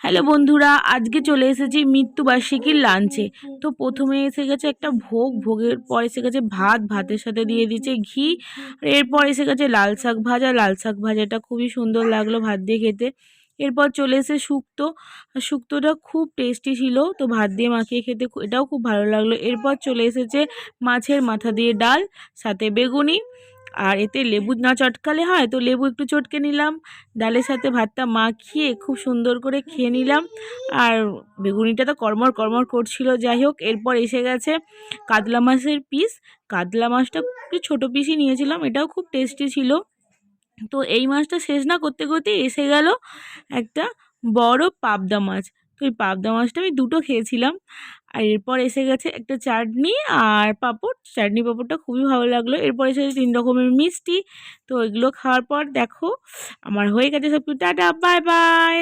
Hello বন্ধুরা, আজকে চলে এসেছি মৃত্যুবার্ষিকীর লাঞ্চে। তো প্রথমে এসে গেছে একটা ভোগ, ভোগের পর এসে গেছে ভাত, ভাতের সাথে দিয়ে দিচ্ছে ঘি। এরপর এসে গেছে লাল শাক ভাজা, লাল শাক ভাজাটা খুবই সুন্দর লাগলো ভাত দিয়ে খেতে। এরপর চলে এসে শুক্তো, শুক্তোটা খুব টেস্টি ছিল, তো ভাত দিয়ে মাখিয়ে খেতে এটাও খুব ভালো লাগলো। এরপর চলে এসেছে মাছের মাথা দিয়ে ডাল, সাথে বেগুনি, আর এতে লেবু না চটকালে হয়, তো লেবু একটু চটকে নিলাম। ডালের সাথে ভাতটা মাখিয়ে খুব সুন্দর করে খেয়ে নিলাম। আর বেগুনিটা তো কড়মড় কড়মড় করছিল। যাই হোক, এরপর এসে গেছে কাতলা মাছের পিস। কাতলা মাছটা একটু ছোটো পিসই নিয়েছিলাম, এটাও খুব টেস্টি ছিল। তো এই মাছটা শেষ না করতে করতে এসে গেল একটা বড় পাবদা মাছ। তো এই পাবদা মাছটা আমি দুটো খেয়েছিলাম। আর এরপর এসে গেছে একটা চাটনি আর পাঁপড়। চাটনি পাঁপড়টা খুবই ভালো লাগলো। এরপর এসে গেছে 3 রকমের মিষ্টি। তো এগুলো খাওয়ার পর দেখো আমার হয়ে গেছে সব কিছু। Tata, bye bye.